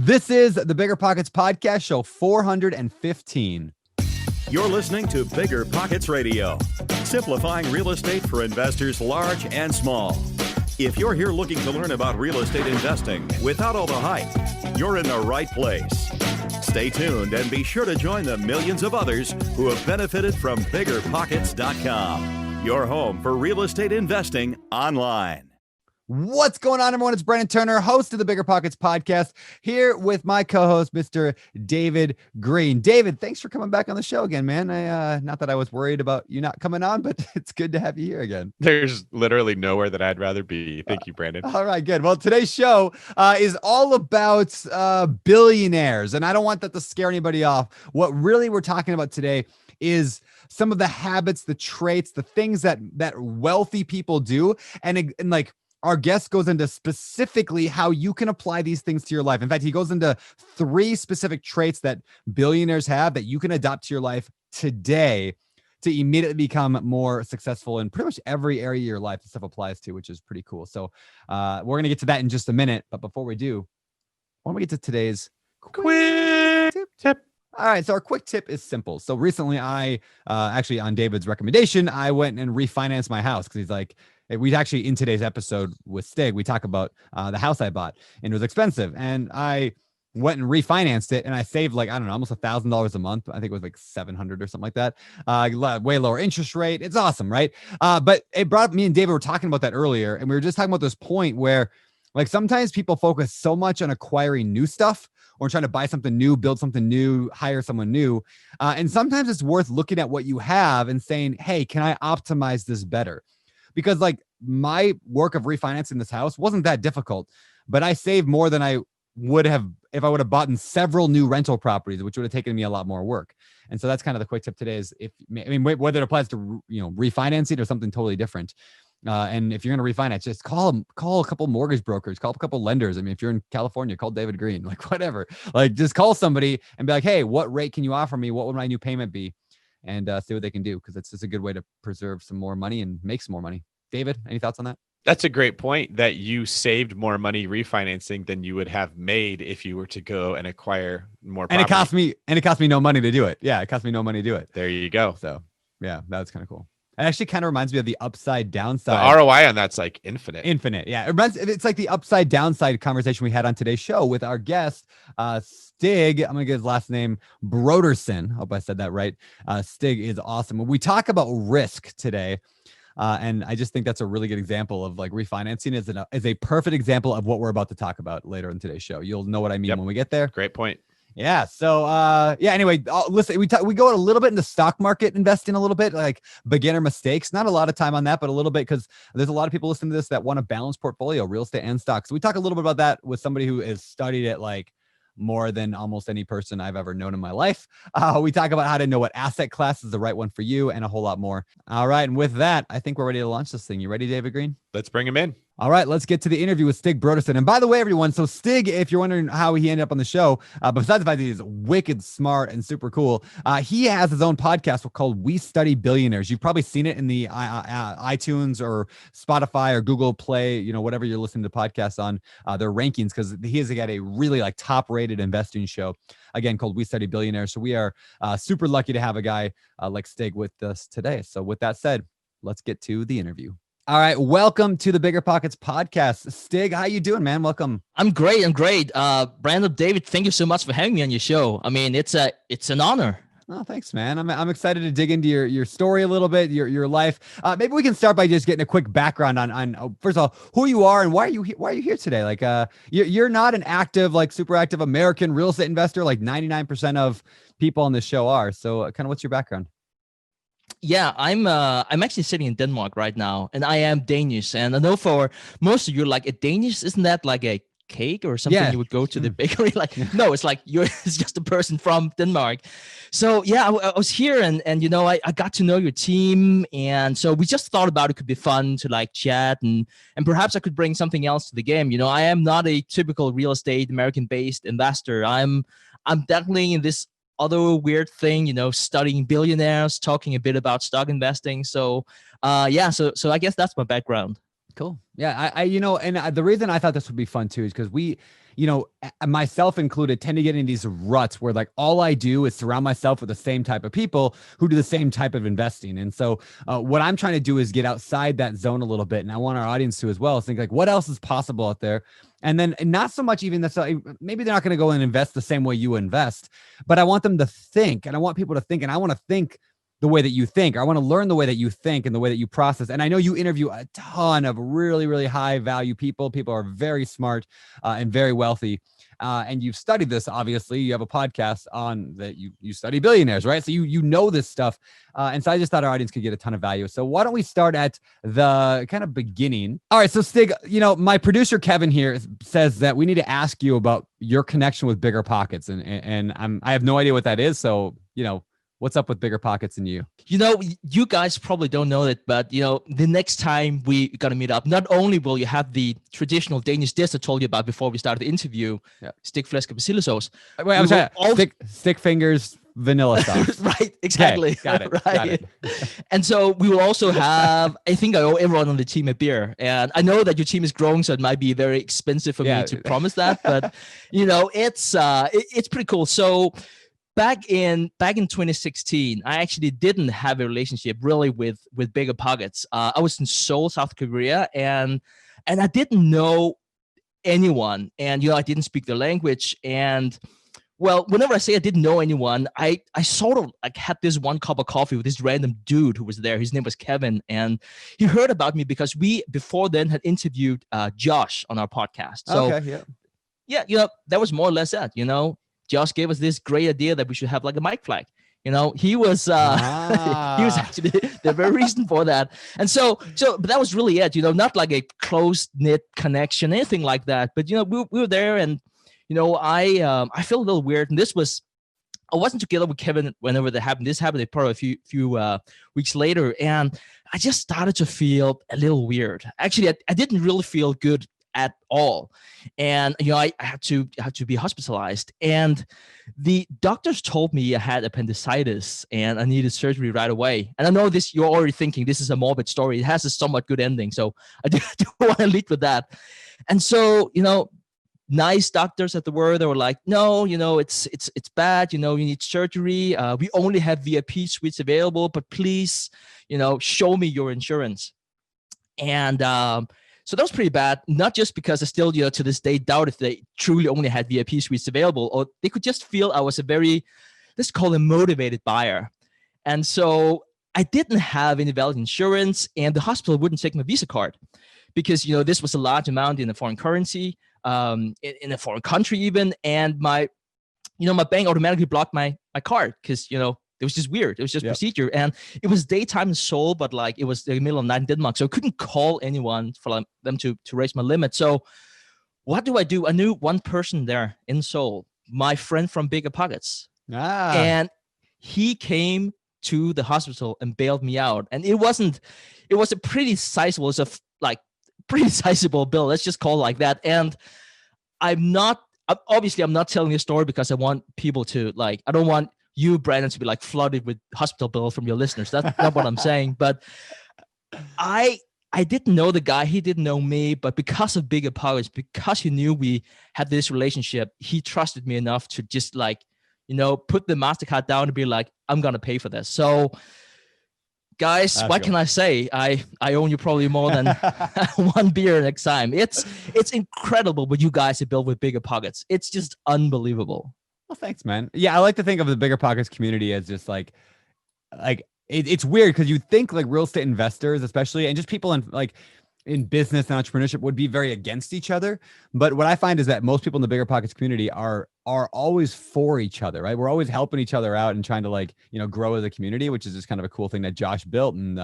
This is the BiggerPockets podcast, show 415. You're listening to BiggerPockets Radio, simplifying real estate for investors large and small. If you're here looking to learn about real estate investing without all the hype, you're in the right place. Stay tuned and be sure to join the millions of others who have benefited from BiggerPockets.com, your home for real estate investing online. What's going on, everyone? It's Brandon Turner, host of the BiggerPockets podcast, here with my co-host, Mr. David Green. David, thanks for coming back on the show again, man. Not that I was worried about you not coming on, but it's good to have you here again. There's literally nowhere that I'd rather be. Thank you, Brandon. All right, good. Well, today's show is all about billionaires, and I don't want that to scare anybody off. What really we're talking about today is some of the habits, the traits, the things that wealthy people do, and like, our guest goes into specifically how you can apply these things to your life. In fact, he goes into 3 specific traits that billionaires have that you can adopt to your life today to immediately become more successful in pretty much every area of your life this stuff applies to, which is pretty cool. So we're going to get to that in just a minute. But before we do, why don't we get to today's quick tip? All right, so our quick tip is simple. So recently I actually, on David's recommendation, I went and refinanced my house because he's like, we actually, in today's episode with Stig, we talk about the house I bought, and it was expensive. And I went and refinanced it, and I saved like, I don't know, almost $1,000 a month. I think it was like 700 or something like that. Way lower interest rate. It's awesome, right? But it brought me and David were talking about that earlier, and we were just talking about this point where like sometimes people focus so much on acquiring new stuff or trying to buy something new, build something new, hire someone new. And sometimes it's worth looking at what you have and saying, hey, can I optimize this better? Because like my work of refinancing this house wasn't that difficult, but I saved more than I would have if I would have bought in several new rental properties, which would have taken me a lot more work. And so that's kind of the quick tip today is whether it applies to, refinancing or something totally different. And if you're going to refinance, just call a couple mortgage brokers, call a couple lenders. I mean, if you're in California, call David Green, like whatever, like just call somebody and be like, hey, what rate can you offer me? What would my new payment be? And see what they can do, because it's just a good way to preserve some more money and make some more money. David, any thoughts on that? That's a great point, that you saved more money refinancing than you would have made if you were to go and acquire more property. And it cost me no money to do it. Yeah, it cost me no money to do it. There you go. So yeah, that's kind of cool. It actually kind of reminds me of the upside downside. The ROI on that's like infinite. Yeah. It's like the upside downside conversation we had on today's show with our guest, Stig. I'm going to get his last name, Brodersen. Hope I said that right. Stig is awesome. We talk about risk today. And I just think that's a really good example of like refinancing is a perfect example of what we're about to talk about later in today's show. You'll know what I mean when we get there. Great point. Yeah. So, anyway, listen, we go a little bit into stock market investing, a little bit like beginner mistakes, not a lot of time on that, but a little bit, because there's a lot of people listening to this that want a balanced portfolio, real estate and stocks. So we talk a little bit about that with somebody who has studied it like more than almost any person I've ever known in my life. We talk about how to know what asset class is the right one for you and a whole lot more. All right. And with that, I think we're ready to launch this thing. You ready, David Green? Let's bring him in. All right, let's get to the interview with Stig Brodersen. And by the way, everyone, so Stig, if you're wondering how he ended up on the show, besides the fact that he's wicked smart and super cool, he has his own podcast called We Study Billionaires. You've probably seen it in the iTunes or Spotify or Google Play, whatever you're listening to podcasts on, their rankings, because he has got a really like top-rated investing show, again, called We Study Billionaires. So we are super lucky to have a guy like Stig with us today. So with that said, let's get to the interview. All right. Welcome to the BiggerPockets podcast. Stig, how you doing, man? Welcome. I'm great. Brandon, David, thank you so much for having me on your show. I mean, it's an honor. Oh, thanks, man. I'm excited to dig into your story a little bit, your life. Maybe we can start by just getting a quick background on first of all, who you are and why are you here today? Like, you're not an active, like super active American real estate investor like 99% of people on this show are. So kind of what's your background? Yeah, I'm actually sitting in Denmark right now, and I am Danish. And I know for most of you, like a Danish, isn't that like a cake or something you would go to the bakery? Like, no, it's like it's just a person from Denmark. So yeah, I was here and I got to know your team. And so we just thought about it could be fun to like chat and perhaps I could bring something else to the game. I am not a typical real estate American-based investor. I'm definitely in this other weird thing, studying billionaires, talking a bit about stock investing. So, so I guess that's my background. Cool. Yeah. The reason I thought this would be fun too is because we, myself included, tend to get in these ruts where like all I do is surround myself with the same type of people who do the same type of investing. And so what I'm trying to do is get outside that zone a little bit. And I want our audience to as well think like, what else is possible out there? And then not so much even necessarily, maybe they're not going to go and invest the same way you invest, but I want them to think, and I want people to think, and I want to think the way that you think. I want to learn the way that you think and the way that you process. And I know you interview a ton of really, really high value people. People are very smart and very wealthy. And you've studied this, obviously. You have a podcast on that you study billionaires, right? So you know this stuff. And so I just thought our audience could get a ton of value. So why don't we start at the kind of beginning? All right. So Stig, my producer, Kevin here says that we need to ask you about your connection with BiggerPockets. And I have no idea what that is. So, what's up with BiggerPockets and you? You guys probably don't know it, but the next time we gotta meet up, not only will you have the traditional Danish dish I told you about before we started the interview, stick flæsk og persillesauce. Wait, I'm sorry. Stick fingers, vanilla sauce. Right, exactly. Okay, got it. Right. Got it. And so we will also have, I think I owe everyone on the team a beer. And I know that your team is growing, so it might be very expensive for me to promise that, but it's pretty cool. So Back in 2016, I actually didn't have a relationship really with BiggerPockets. I was in Seoul, South Korea, and I didn't know anyone, and I didn't speak the language. And well, whenever I say I didn't know anyone, I sort of like had this one cup of coffee with this random dude who was there. His name was Kevin, and he heard about me because we before then had interviewed Josh on our podcast. So that was more or less that. Josh gave us this great idea that we should have like a mic flag. He was he was actually the very reason for that. And so but that was really it, not like a close knit connection, anything like that. But we were there, and I felt a little weird. And I wasn't together with Kevin whenever that happened. This happened probably a few weeks later, and I just started to feel a little weird. Actually, I didn't really feel good at all. And I had to be hospitalized, and the doctors told me I had appendicitis and I needed surgery right away. And I know this, you're already thinking this is a morbid story. It has a somewhat good ending, so I do want to lead with that. And so nice doctors at the word, they were like, no, it's bad, you need surgery, we only have VIP suites available, but please show me your insurance. And so that was pretty bad, not just because I still, to this day doubt if they truly only had VIP suites available, or they could just feel I was a very, let's call it motivated buyer. And so I didn't have any valid insurance, and the hospital wouldn't take my Visa card because, this was a large amount in a foreign currency, in a foreign country even. And my bank automatically blocked my card because, it was just weird. It was just procedure. And it was daytime in Seoul, but like it was the middle of night in Denmark. So I couldn't call anyone for them to raise my limit. So what do? I knew one person there in Seoul, my friend from BiggerPockets. And he came to the hospital and bailed me out. And it was a pretty sizable, pretty sizable bill. Let's just call it like that. And I'm not telling this story because I want people to I don't want you, Brandon, to be flooded with hospital bills from your listeners. That's not what I'm saying. But I didn't know the guy. He didn't know me. But because of BiggerPockets, because he knew we had this relationship, he trusted me enough to just put the MasterCard down and be like, I'm going to pay for this. So guys, what can I say? I own you probably more than one beer next time. It's incredible what you guys have built with BiggerPockets. It's just unbelievable. Well, thanks, man. Yeah, I like to think of the BiggerPockets community as just it's weird because you think real estate investors, especially, and just people in business and entrepreneurship would be very against each other. But what I find is that most people in the BiggerPockets community are always for each other, right? We're always helping each other out and trying to grow as a community, which is just kind of a cool thing that Josh built. And,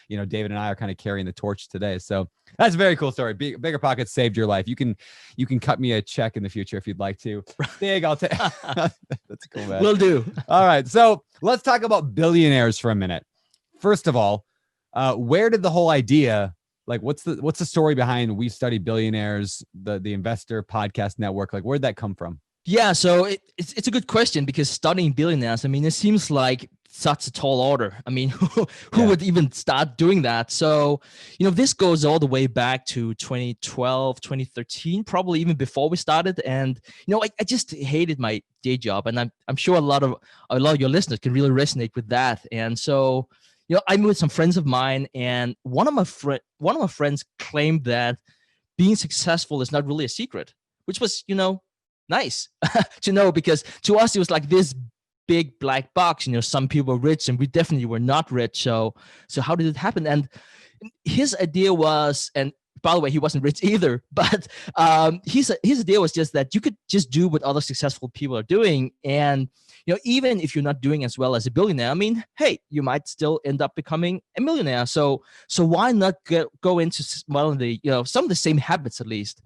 David and I are kind of carrying the torch today. So that's a very cool story. BiggerPockets saved your life. You can cut me a check in the future if you'd like to. Stig, I'll take. That's cool, man. Will do. All right. So let's talk about billionaires for a minute. First of all, where did the whole idea, what's the story behind We Study Billionaires, the investor podcast network? Where'd that come from? Yeah, so it's a good question because studying billionaires, it seems like such a tall order. I mean, who would even start doing that? So, this goes all the way back to 2012, 2013, probably even before we started. And, I just hated my day job. And I'm sure a lot of your listeners can really resonate with that. And so, I met with some friends of mine, and one of my friends claimed that being successful is not really a secret, which was, nice to know, because to us, it was like this big black box. Some people were rich and we definitely were not rich. So how did it happen? And his idea was, and by the way, he wasn't rich either, but his idea was just that you could just do what other successful people are doing. And, even if you're not doing as well as a billionaire, I mean, hey, you might still end up becoming a millionaire. So why not go into some of the same habits at least?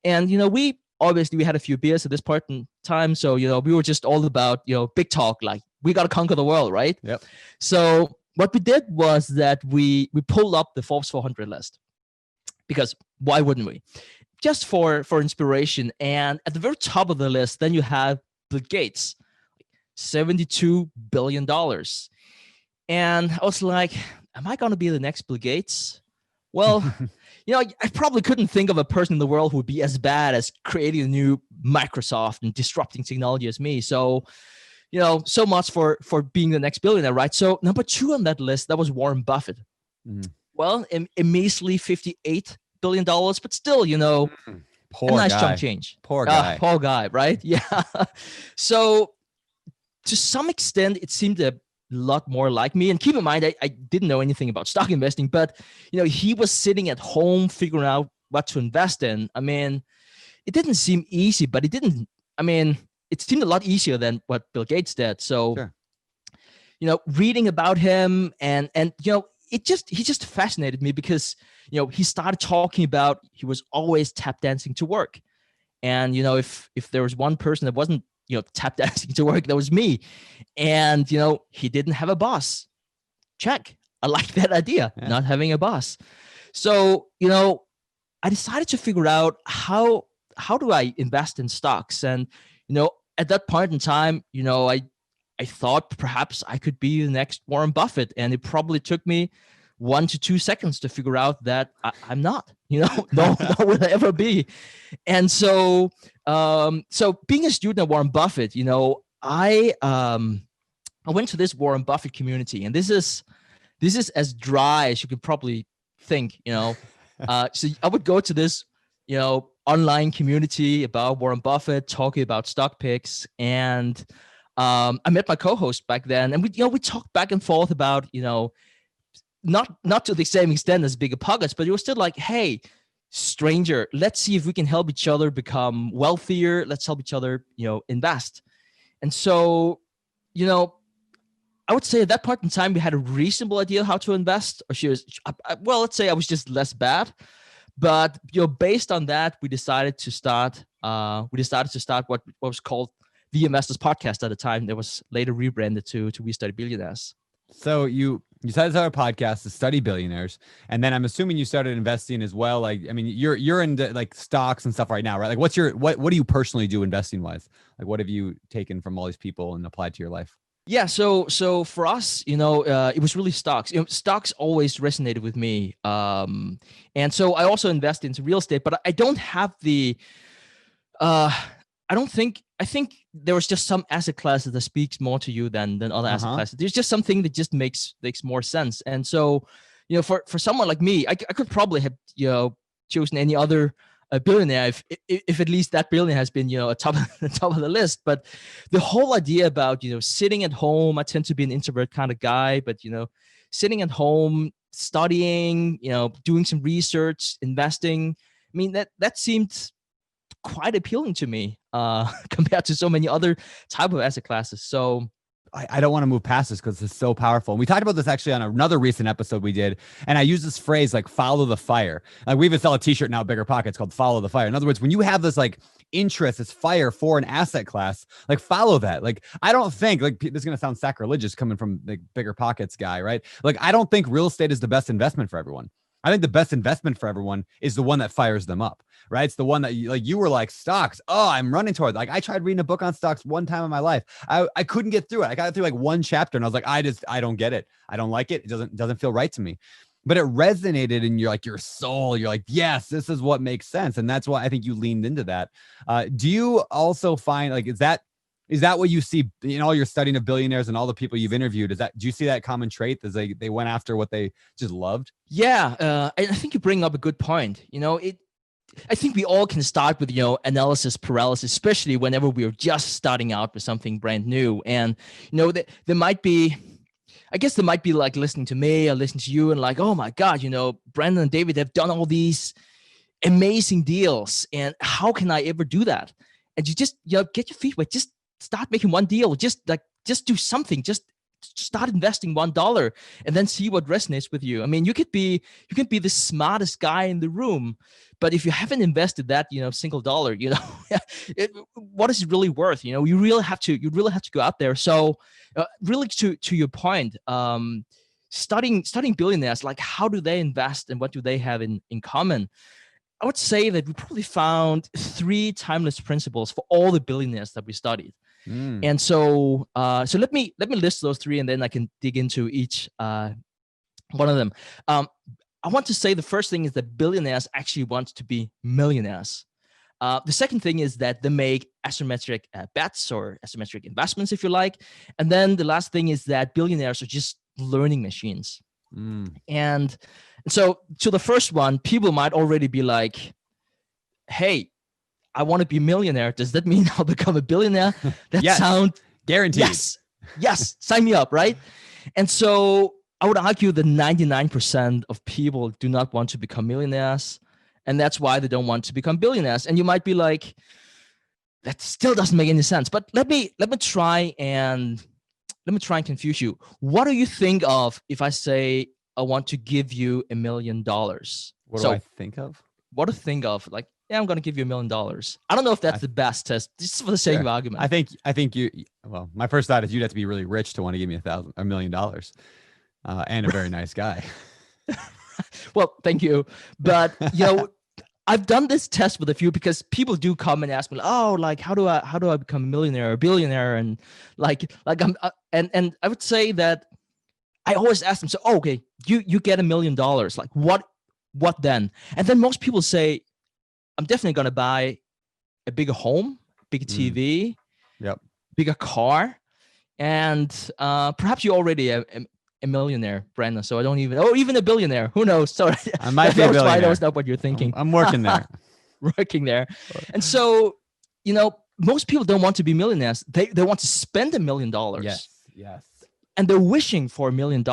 And, we had a few beers at this point in time. So, we were just all about, big talk, like we got to conquer the world, right? Yep. So what we did was that we pulled up the Forbes 400 list, because why wouldn't we? Just for inspiration. And at the very top of the list, then you have Bill Gates, $72 billion. And I was like, am I going to be the next Bill Gates? Well, I probably couldn't think of a person in the world who would be as bad as creating a new Microsoft and disrupting technology as me. So, so much for being the next billionaire, right? So number 2 on that list, that was Warren Buffett. Mm. Well, a measly $58 billion, but still, Poor a nice guy. chunk of change. Poor guy. Poor guy, right? Yeah. So to some extent, it seemed a lot more like me. And keep in mind, I didn't know anything about stock investing, but he was sitting at home figuring out what to invest in. I mean, it didn't seem easy, but it seemed a lot easier than what Bill Gates did. So, sure. Reading about him and he just fascinated me, because he started talking about he was always tap dancing to work. And if there was one person that wasn't tap dancing to work, that was me. And he didn't have a boss. Check. I like that idea, not having a boss. So I decided to figure out how do I invest in stocks. And at that point in time, I thought perhaps I could be the next Warren Buffett, and it probably took me 1 to 2 seconds to figure out that I'm not. No will I ever be. And so being a student at Warren Buffett, I went to this Warren Buffett community, and this is as dry as you could probably think. So I would go to this online community about Warren Buffett, talking about stock picks, and I met my co-host back then, and we talked back and forth about not to the same extent as BiggerPockets, but it was still like, hey, stranger, let's see if we can help each other become wealthier. Let's help each other, invest. And so, I would say at that point in time, we had a reasonable idea how to invest. Or let's say I was just less bad. But based on that, we decided to start what was called The Investors Podcast at the time. That was later rebranded to We Study Billionaires. So you decided to start a podcast to study billionaires, and then I'm assuming you started investing as well. Like, I mean, you're into like stocks and stuff right now, right? Like, what do you personally do investing wise? Like, what have you taken from all these people and applied to your life? Yeah, so for us, it was really stocks. Stocks always resonated with me, and so I also invest into real estate, but I don't have the. I think there was just some asset classes that speaks more to you than other asset classes. There's just something that just makes more sense. And so, for someone like me, I could probably have chosen any other billionaire if at least that billionaire has been at top of the list. But the whole idea about sitting at home, I tend to be an introvert kind of guy, but sitting at home, studying, doing some research, investing. I mean, that seemed quite appealing to me compared to so many other type of asset classes. So I don't want to move past this because it's so powerful. And we talked about this actually on another recent episode we did. And I use this phrase like follow the fire. Like we even sell a t-shirt now, BiggerPockets, called Follow the Fire. In other words, when you have this like interest, this fire for an asset class, like follow that. Like, I don't think like this is going to sound sacrilegious coming from the BiggerPockets guy, right? Like, I don't think real estate is the best investment for everyone. I think the best investment for everyone is the one that fires them up, right? It's the one that you were like stocks. Oh, I'm running toward. Like I tried reading a book on stocks one time in my life. I couldn't get through it. I got through like one chapter and I was like, I don't get it. I don't like it. It doesn't feel right to me. But it resonated in your soul. You're like, yes, this is what makes sense. And that's why I think you leaned into that. Do you also find like, is that what you see in all your studying of billionaires and all the people you've interviewed? Do you see that common trait as they went after what they just loved? Yeah, I think you bring up a good point. I think we all can start with analysis paralysis, especially whenever we're just starting out with something brand new. And there might be like listening to me or listening to you and like, oh my God, Brandon and David have done all these amazing deals, and how can I ever do that? And you just get your feet wet, just start making one deal, just do something, just start investing $1 and then see what resonates with you. I mean, you could be the smartest guy in the room, but if you haven't invested that single dollar, what is it really worth? You really have to go out there. So really to your point, studying billionaires, like how do they invest and what do they have in common? I would say that we probably found 3 timeless principles for all the billionaires that we studied. And so let me list those 3, and then I can dig into each one of them. I want to say the first thing is that billionaires actually want to be millionaires. The second thing is that they make asymmetric bets or asymmetric investments, if you like. And then the last thing is that billionaires are just learning machines. And so to the first one, people might already be like, hey, I want to be a millionaire. Does that mean I'll become a billionaire? That yes, sound guaranteed. Yes, sign me up, right? And so I would argue that 99% of people do not want to become millionaires, and that's why they don't want to become billionaires. And you might be like, that still doesn't make any sense. But let me try and confuse you. What do you think of if I say I want to give you $1 million? What do I think of? What to think of? Like, yeah, I'm going to give you $1 million. I don't know if that's the best test, just for the sake of argument. I think you. Well, my first thought is you'd have to be really rich to want to give me $1 million, and a very nice guy. Well, thank you, but I've done this test with a few because people do come and ask me, oh, like how do I become a millionaire or a billionaire, and like I'm and I would say that I always ask them, so okay, you get $1 million, like what then? And then most people say, I'm definitely going to buy a bigger home, bigger TV, bigger car. And perhaps you're already a millionaire, Brandon. So I don't even a billionaire. Who knows? Sorry. I might be a billionaire. I know it's not what you're thinking. I'm working there. Working there. And so, most people don't want to be millionaires. They want to spend $1 million. Yes. And they're wishing for $1 million.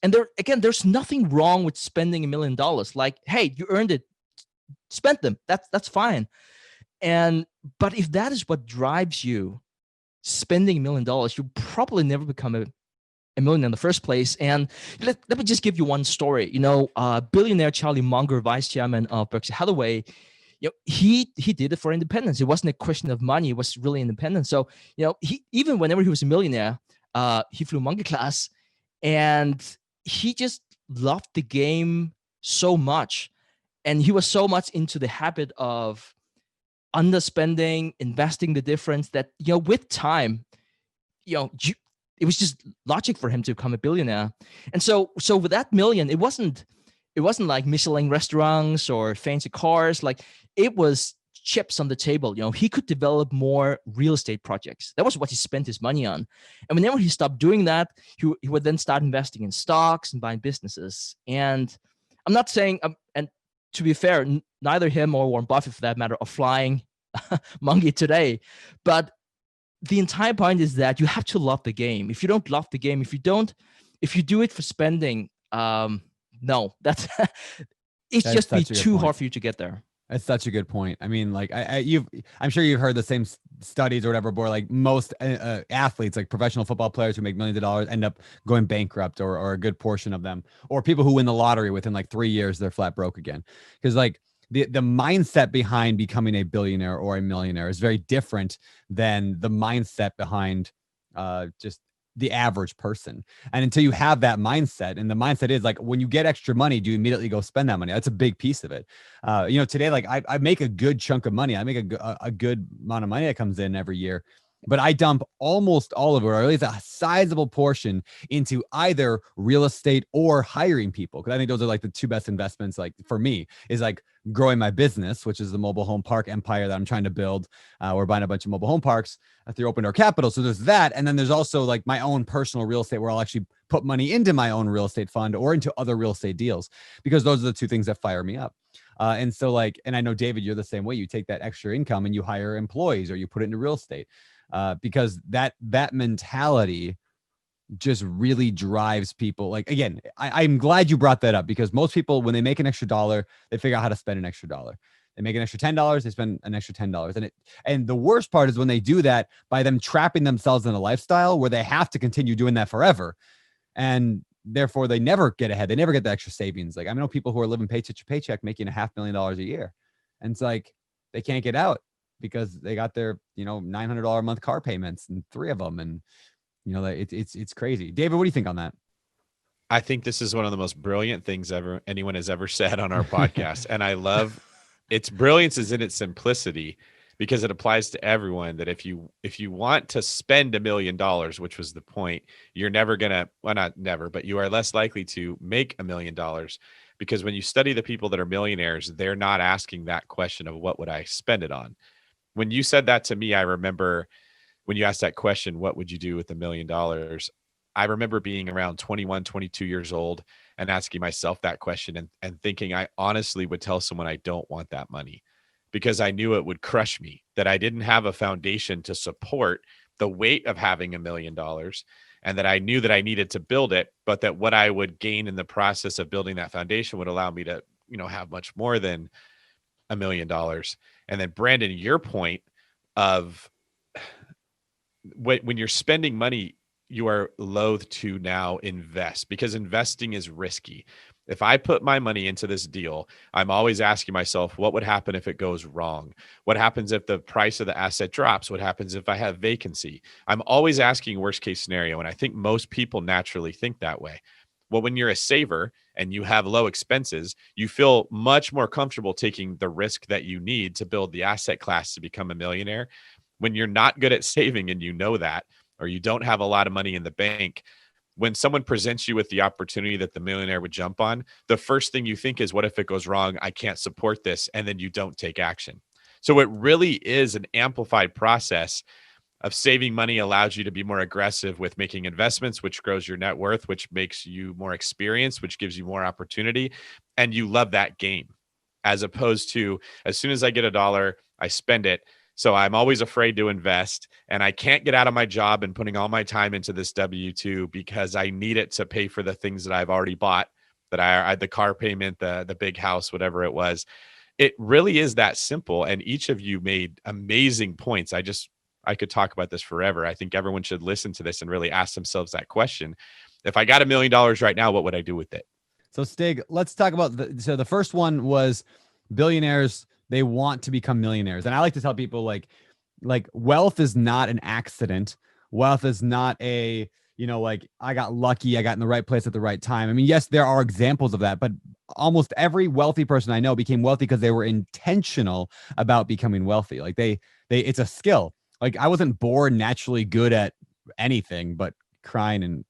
And there's nothing wrong with spending $1 million. Like, hey, you earned it. Spend them. That's fine. But if that is what drives you, spending $1 million, you'll probably never become a millionaire in the first place. And let me just give you one story. Billionaire Charlie Munger, vice chairman of Berkshire Hathaway, he did it for independence. It wasn't a question of money. It was really independence. So, he, even whenever he was a millionaire, he flew monkey class, and he just loved the game so much. And he was so much into the habit of underspending, investing the difference that, with time, it was just logic for him to become a billionaire. And so with that million, it wasn't like Michelin restaurants or fancy cars. Like, it was chips on the table. He could develop more real estate projects. That was what he spent his money on. And whenever he stopped doing that, he would then start investing in stocks and buying businesses. And I'm not saying, and to be fair, neither him or Warren Buffett, for that matter, are flying monkey today. But the entire point is that you have to love the game. If you don't love the game, if you do it for spending, no, it's just be too hard for you to get there. That's such a good point. I mean, like I'm sure you've heard the same studies or whatever, where like most athletes, like professional football players who make millions of dollars, end up going bankrupt, or a good portion of them, or people who win the lottery within like 3 years, they're flat broke again. Because like the mindset behind becoming a billionaire or a millionaire is very different than the mindset behind just the average person. And until you have that mindset, and the mindset is like, when you get extra money, do you immediately go spend that money? That's a big piece of it. Today, like I make a good chunk of money. I make a good amount of money that comes in every year, but I dump almost all of it, or at least a sizable portion, into either real estate or hiring people. Cause I think those are like the two best investments. Like for me is like growing my business, which is the mobile home park empire that I'm trying to build. We're buying a bunch of mobile home parks through open door capital. So there's that. And then there's also like my own personal real estate, where I'll actually put money into my own real estate fund or into other real estate deals, because those are the two things that fire me up. And so like, and I know, David, you're the same way. You take that extra income and you hire employees, or you put it into real estate, because that mentality just really drives people. Like, again, I'm glad you brought that up, because most people, when they make an extra dollar, they figure out how to spend an extra dollar. They make an extra $10, they spend an extra $10. And the worst part is when they do that by them trapping themselves in a lifestyle where they have to continue doing that forever. And therefore they never get ahead. They never get the extra savings. Like, I know people who are living paycheck to paycheck making $500,000 a year. And it's like, they can't get out because they got their, $900 a month car payments, and 3 of them. And, it's crazy. David, what do you think on that? I think this is one of the most brilliant things anyone has ever said on our podcast. And I love its brilliance is in its simplicity, because it applies to everyone, that if you want to spend $1 million, which was the point, you're never gonna, well, not never, but you are less likely to make $1 million, because when you study the people that are millionaires, they're not asking that question of what would I spend it on. When you said that to me, I remember when you asked that question, what would you do with $1 million? I remember being around 21, 22 years old and asking myself that question, and thinking I honestly would tell someone I don't want that money, because I knew it would crush me, that I didn't have a foundation to support the weight of having $1 million, and that I knew that I needed to build it, but that what I would gain in the process of building that foundation would allow me to, have much more than $1 million. And then, Brandon, your point of when you're spending money, you are loath to now invest, because investing is risky. If I put my money into this deal, I'm always asking myself, what would happen if it goes wrong? What happens if the price of the asset drops? What happens if I have vacancy? I'm always asking worst case scenario. And I think most people naturally think that way. Well, when you're a saver and you have low expenses, you feel much more comfortable taking the risk that you need to build the asset class to become a millionaire. When you're not good at saving and you know that, or you don't have a lot of money in the bank, when someone presents you with the opportunity that the millionaire would jump on, the first thing you think is, what if it goes wrong? I can't support this. And then you don't take action. So it really is an amplified process of saving money, allows you to be more aggressive with making investments, which grows your net worth, which makes you more experienced, which gives you more opportunity. And you love that game, as opposed to, as soon as I get $1, I spend it. So I'm always afraid to invest, and I can't get out of my job and putting all my time into this W-2 because I need it to pay for the things that I've already bought, that I the car payment, the big house, whatever it was. It really is that simple. And each of you made amazing points. I could talk about this forever. I think everyone should listen to this and really ask themselves that question. If I got $1 million right now, what would I do with it? So Stig, let's talk about the first one was billionaires. They want to become millionaires. And I like to tell people like wealth is not an accident. Wealth is not a, like I got lucky, I got in the right place at the right time. I mean, yes, there are examples of that, but almost every wealthy person I know became wealthy because they were intentional about becoming wealthy. Like it's a skill. Like I wasn't born naturally good at anything but crying and,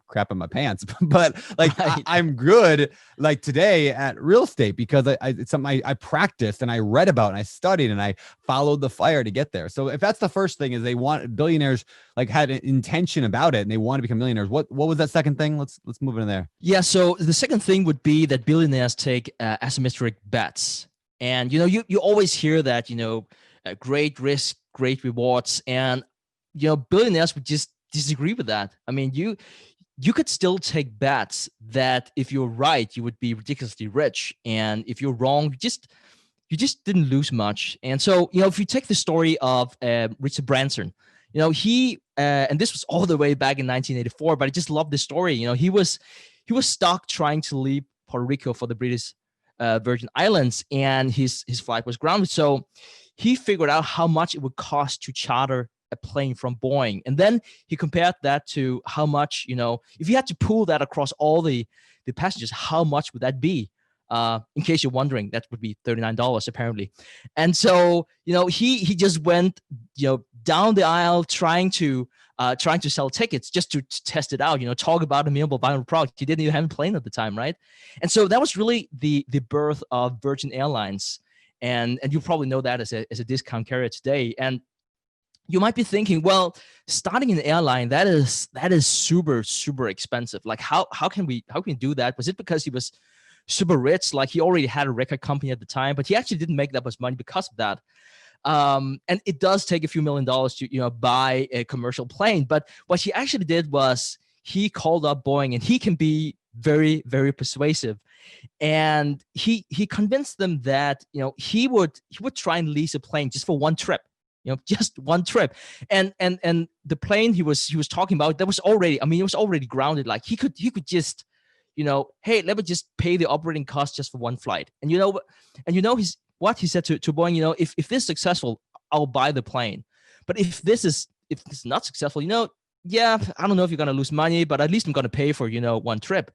crap in my pants, but like right. I'm good like today at real estate because it's something I practiced and I read about and I studied and I followed the fire to get there. So if that's the first thing, is they want billionaires like had an intention about it and they want to become millionaires. What was that second thing? Let's move in there. Yeah. So the second thing would be that billionaires take asymmetric bets. And, you always hear that, great risk, great rewards. And, billionaires would just disagree with that. I mean, you could still take bets that if you're right, you would be ridiculously rich. And if you're wrong, you just didn't lose much. And so, if you take the story of Richard Branson, he, and this was all the way back in 1984, but I just love this story. He was stuck trying to leave Puerto Rico for the British Virgin Islands, and his flight was grounded. So he figured out how much it would cost to charter a plane from Boeing. And then he compared that to how much, if you had to pool that across all the passengers, how much would that be? In case you're wondering, that would be $39 apparently. And so, he just went, down the aisle trying to sell tickets just to test it out, talk about a minimal viable product. He didn't even have a plane at the time, right? And so that was really the birth of Virgin Airlines. And you probably know that as a discount carrier today. And you might be thinking, well, starting an airline, that is super, super expensive. Like how can we do that? Was it because he was super rich? Like he already had a record company at the time, but he actually didn't make that much money because of that. And it does take a few $1 million to, buy a commercial plane. But what he actually did was he called up Boeing, and he can be very, very persuasive. And he convinced them that, he would try and lease a plane just for one trip, just one trip. And the plane he was talking about, that was already, it was already grounded. Like he could just, hey, let me just pay the operating cost just for one flight. And what he said to Boeing, if this is successful, I'll buy the plane. But if this is not successful, yeah, I don't know if you're going to lose money, but at least I'm going to pay for, one trip.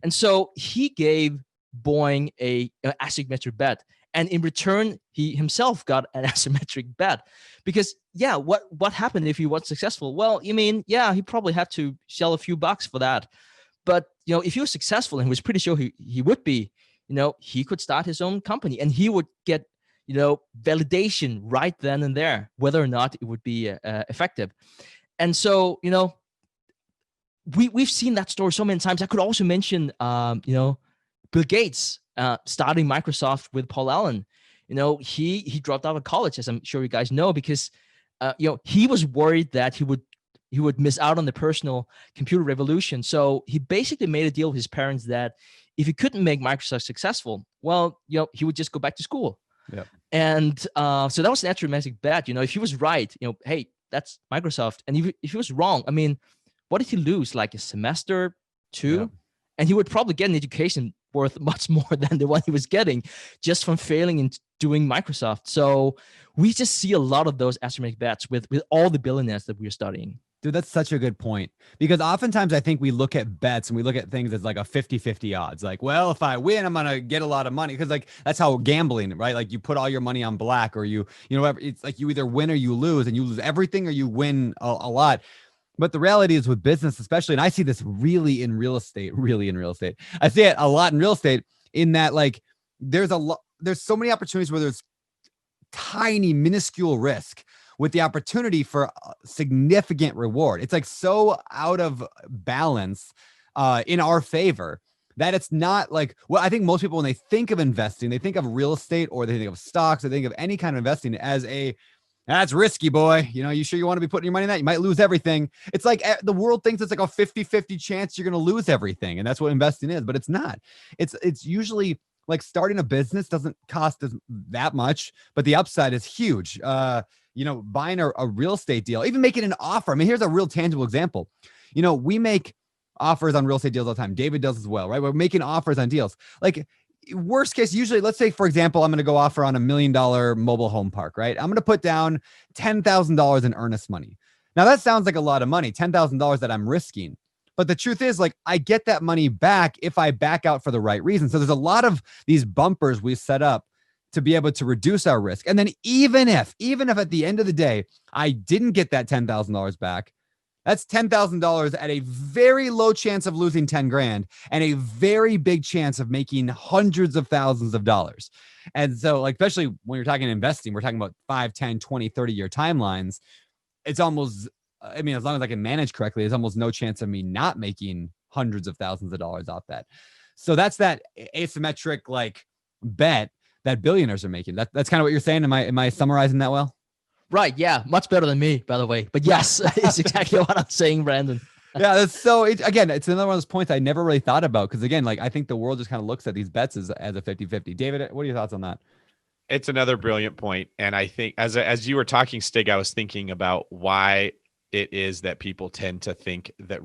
And so he gave Boeing an asymmetric bet. And in return, he himself got an asymmetric bet. Because, yeah, what happened if he was successful? Well, he probably had to sell a few bucks for that. But, if he was successful, and he was pretty sure he would be, he could start his own company, and he would get, validation right then and there, whether or not it would be effective. And so, we've seen that story so many times. I could also mention, Bill Gates starting Microsoft with Paul Allen. He dropped out of college, as I'm sure you guys know, because he was worried that he would miss out on the personal computer revolution. So he basically made a deal with his parents that if he couldn't make Microsoft successful, well, he would just go back to school. Yeah. And so that was an asymmetric bet. If he was right, hey, that's Microsoft. And if he was wrong, what did he lose? Like a semester, 2? Yeah. And he would probably get an education worth much more than the one he was getting just from failing in doing Microsoft. So we just see a lot of those asymmetric bets with all the billionaires that we're studying. Dude, that's such a good point, because oftentimes I think we look at bets and we look at things as like a 50-50 odds. Like, well, if I win, I'm going to get a lot of money, because like that's how gambling, right? Like you put all your money on black, or it's like you either win or you lose, and you lose everything or you win a lot. But the reality is with business, especially, and I see this really in real estate. I see it a lot in real estate, in that like there's so many opportunities where there's tiny, minuscule risk with the opportunity for significant reward. It's like so out of balance in our favor that it's not like, well, I think most people, when they think of investing, they think of real estate, or they think of stocks, they think of any kind of investing as that's risky, boy. You sure you want to be putting your money in that? You might lose everything. It's like the world thinks it's like a 50-50 chance you're going to lose everything. And that's what investing is, but it's not. It's usually like starting a business doesn't cost that much, but the upside is huge. Buying a real estate deal, even making an offer. Here's a real tangible example. We make offers on real estate deals all the time. David does as well, right? We're making offers on deals. Like worst case, usually, let's say, for example, I'm going to go offer on $1 million mobile home park, right? I'm going to put down $10,000 in earnest money. Now that sounds like a lot of money, $10,000 that I'm risking. But the truth is, like, I get that money back if I back out for the right reason. So there's a lot of these bumpers we set up to be able to reduce our risk. And then even if at the end of the day, I didn't get that $10,000 back, that's $10,000 at a very low chance of losing 10 grand and a very big chance of making hundreds of thousands of dollars. And so, like, especially when you're talking investing, we're talking about 5, 10, 20, 30-year timelines. It's almost, as long as I can manage correctly, there's almost no chance of me not making hundreds of thousands of dollars off that. So that's that asymmetric, like, bet that billionaires are making. That's kind of what you're saying. Am I summarizing that well? Right. Yeah. Much better than me, by the way. But yes, it's exactly what I'm saying, Brandon. Yeah. That's so, it's another one of those points I never really thought about. Because again, like, I think the world just kind of looks at these bets as a 50-50. David, what are your thoughts on that? It's another brilliant point. And I think as you were talking, Stig, I was thinking about why it is that people tend to think that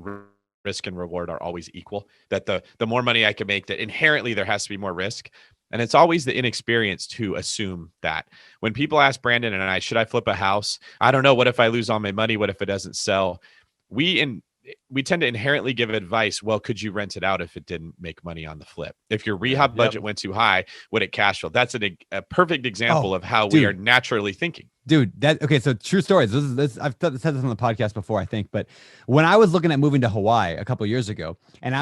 risk and reward are always equal, that the more money I can make, that inherently there has to be more risk. And it's always the inexperienced who assume that. When people ask Brandon and I, should I flip a house? I don't know. What if I lose all my money? What if it doesn't sell? We tend to inherently give advice. Well, could you rent it out if it didn't make money on the flip? If your rehab budget went too high, would it cash flow? That's a perfect example of how we are naturally thinking. Dude, so true stories. I've said this on the podcast before, I think, but when I was looking at moving to Hawaii a couple of years ago, and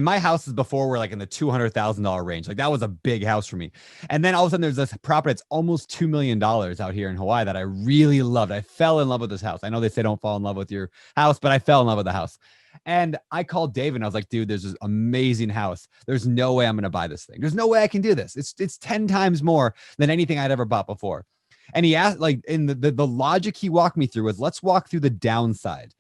my houses before were like in the $200,000 range. Like that was a big house for me. And then all of a sudden there's this property that's almost $2 million out here in Hawaii that I really loved. I fell in love with this house. I know they say don't fall in love with your house, but I fell in love with the house. And I called David and I was like, dude, there's this amazing house. There's no way I'm going to buy this thing. There's no way I can do this. It's 10 times more than anything I'd ever bought before. And he asked, like, in the logic he walked me through was, let's walk through the downside.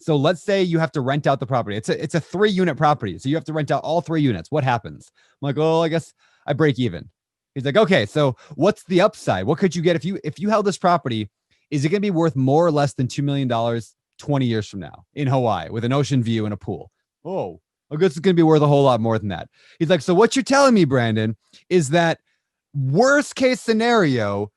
So let's say you have to rent out the property. It's a 3-unit property. So you have to rent out all 3 units. What happens? I'm like, oh, I guess I break even. He's like, okay, so what's the upside? What could you get if you held this property? Is it going to be worth more or less than $2 million 20 years from now in Hawaii with an ocean view and a pool? Oh, I guess it's going to be worth a whole lot more than that. He's like, so what you're telling me, Brandon, is that worst case scenario,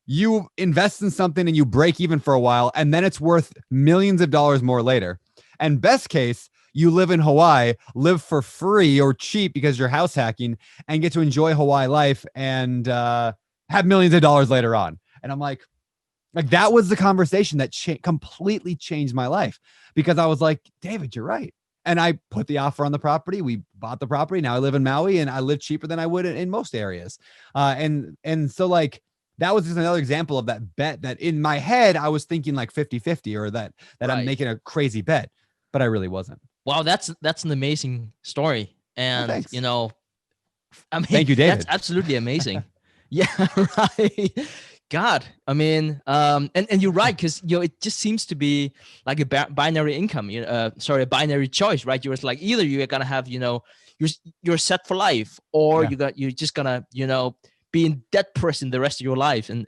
you invest in something and you break even for a while, and then it's worth millions of dollars more later. And best case, you live in Hawaii, live for free or cheap because you're house hacking, and get to enjoy Hawaii life and have millions of dollars later on. And I'm like that was the conversation that completely changed my life, because I was like, David, you're right. And I put the offer on the property. We bought the property. Now I live in Maui and I live cheaper than I would in most areas. And so like, that was just another example of that bet that in my head, I was thinking like 50-50 or that right. I'm making a crazy bet, but I really wasn't. Wow. That's an amazing story. And I mean, thank you, David. That's absolutely amazing. Yeah. Right. God. I mean, and you're right. Cause it just seems to be like a binary income, a binary choice, right? You're like, either you're going to have, you're set for life, or you're just gonna, be in debt prison the rest of your life, and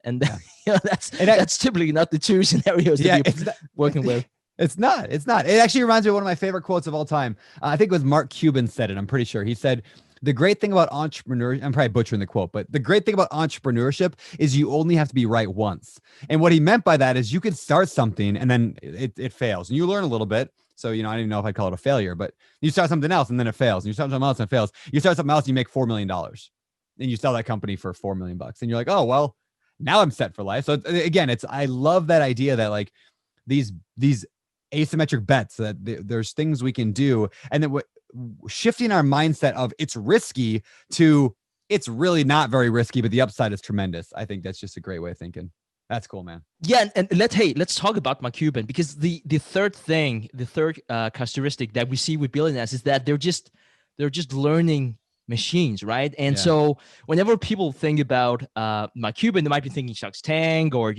that's typically not the two scenarios that you're working with. It's not. It actually reminds me of one of my favorite quotes of all time. I think it was Mark Cuban said it. I'm pretty sure he said, "The great thing about entrepreneurship," I'm probably butchering the quote, but the great thing about entrepreneurship is you only have to be right once. And what he meant by that is you could start something and then it fails, and you learn a little bit. So, I don't even know if I'd call it a failure, but you start something else and then it fails, and you start something else and it fails. You start something else and you make $4 million. And you sell that company for $4 million, and you're like, oh, well, now I'm set for life. So again, I love that idea that like these asymmetric bets, that there's things we can do, and then shifting our mindset of it's risky to it's really not very risky, but the upside is tremendous. I think that's just a great way of thinking. That's cool, man. Yeah, and let's talk about Mark Cuban, because the third characteristic that we see with billionaires is that they're just learning machines, right? And so whenever people think about Mark Cuban, they might be thinking Shark Tank or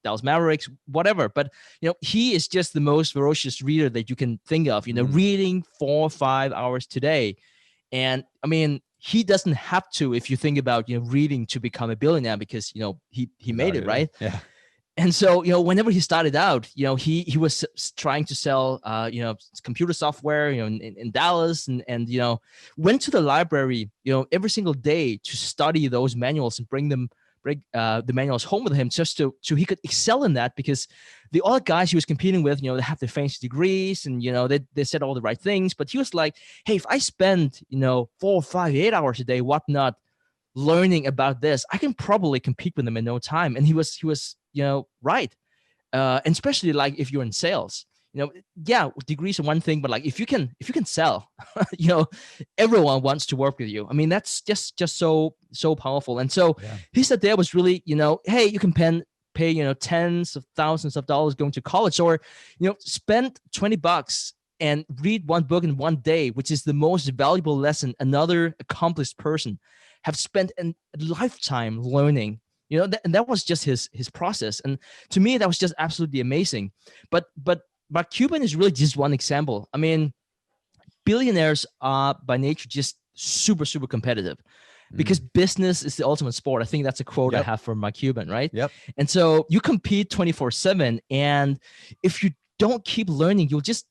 Dallas Mavericks, whatever. But he is just the most ferocious reader that you can think of. Reading 4 or 5 hours today, and I mean, he doesn't have to. If you think about reading to become a billionaire, because he made it, right? Yeah. And so, whenever he started out, he was trying to sell, computer software, in Dallas, and went to the library, every single day to study those manuals and bring the manuals home with him, just so he could excel in that, because the other guys he was competing with, they have the fancy degrees and, they said all the right things. But he was like, hey, if I spend, 4 or 5, 8 hours a day, whatnot, learning about this, I can probably compete with them in no time. And he was right. And especially like if you're in sales, degrees are one thing, but like if you can sell, everyone wants to work with you. I mean, that's just so powerful. And so his idea was really, hey, you can pay tens of thousands of dollars going to college, or spend $20 and read one book in one day, which is the most valuable lesson another accomplished person have spent a lifetime learning. And that was just his process. And to me, that was just absolutely amazing. But Mark Cuban is really just one example. I mean, billionaires are by nature just super, super competitive, because business is the ultimate sport. I think that's a quote I have from Mark Cuban, right? Yep. And so you compete 24/7. And if you don't keep learning, you'll just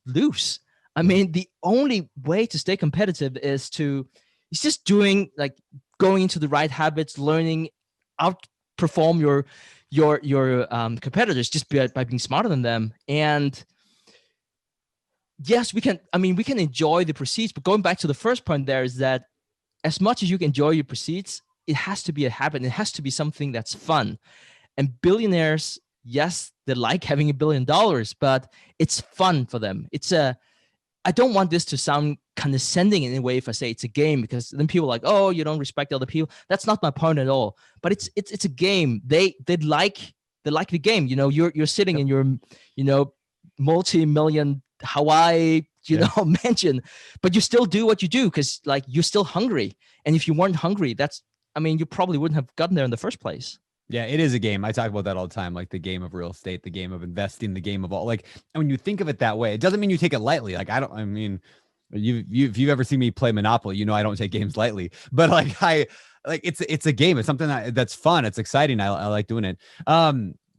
lose. I mean, the only way to stay competitive is just doing like going into the right habits, learning, outperform your competitors just by being smarter than them. And yes, we can enjoy the proceeds, but going back to the first point there is that as much as you can enjoy your proceeds, it has to be a habit. It has to be something that's fun. And billionaires, yes, they like having $1 billion, but it's fun for them. I don't want this to sound condescending in any way if I say it's a game, because then people are like, oh, you don't respect other people. That's not my point at all. But it's a game. They like the game. You're sitting in your multi-million Hawaii mansion, but you still do what you do because like you're still hungry. And if you weren't hungry, you probably wouldn't have gotten there in the first place. Yeah, it is a game. I talk about that all the time, like the game of real estate, the game of investing, the game of all. Like, and when you think of it that way, it doesn't mean you take it lightly. Like, if you've ever seen me play Monopoly, I don't take games lightly. But it's a game. It's something that's fun. It's exciting. I like doing it.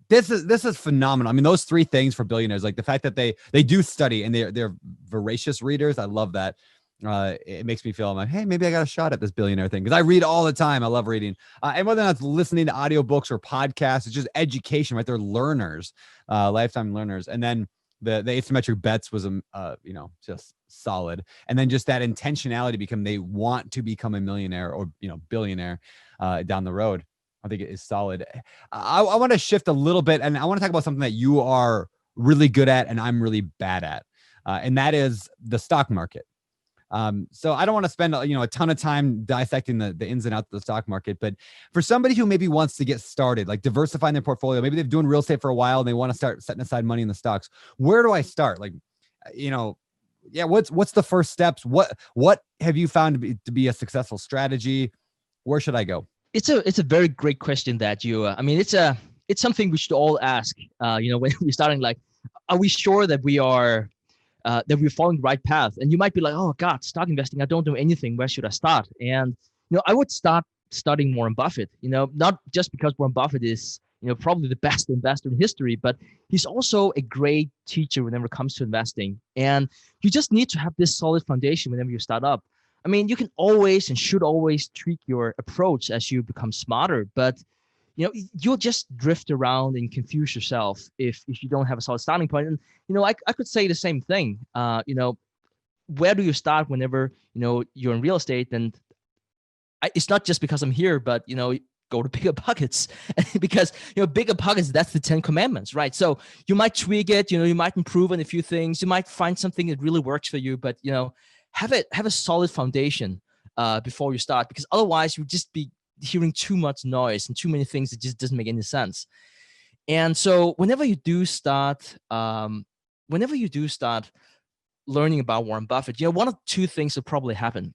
This is phenomenal. I mean, those three things for billionaires, like the fact that they do study and they're voracious readers. I love that. It makes me feel, I'm like, hey, maybe I got a shot at this billionaire thing, because I read all the time. I love reading. And whether or not it's listening to audiobooks or podcasts, it's just education, right? They're learners, lifetime learners. And then the asymmetric bets was just solid. And then just that intentionality they want to become a millionaire or billionaire down the road. I think it is solid. I want to shift a little bit, and I want to talk about something that you are really good at and I'm really bad at, and that is the stock market. So I don't want to spend a ton of time dissecting the ins and outs of the stock market, but for somebody who maybe wants to get started, like diversifying their portfolio, maybe they've been doing real estate for a while and they want to start setting aside money in the stocks. Where do I start? Like, what's the first steps? What have you found to be a successful strategy? Where should I go? It's a very great question that it's something we should all ask, when we're starting, like, are we sure that we're following the right path? And you might be like, oh God, stock investing, I don't know anything. Where should I start? And, I would start studying Warren Buffett, not just because Warren Buffett is, probably the best investor in history, but he's also a great teacher whenever it comes to investing. And you just need to have this solid foundation whenever you start up. I mean, you can always and should always tweak your approach as you become smarter, but you'll just drift around and confuse yourself if you don't have a solid starting point. And I could say the same thing. Where do you start whenever you're in real estate? And it's not just because I'm here, but go to BiggerPockets, because BiggerPockets, that's the 10 commandments, right? So you might tweak it, you might improve on a few things, you might find something that really works for you, but have a solid foundation before you start, because otherwise you'll just be hearing too much noise and too many things that just doesn't make any sense. And so whenever you do start learning about Warren Buffett, one of two things will probably happen.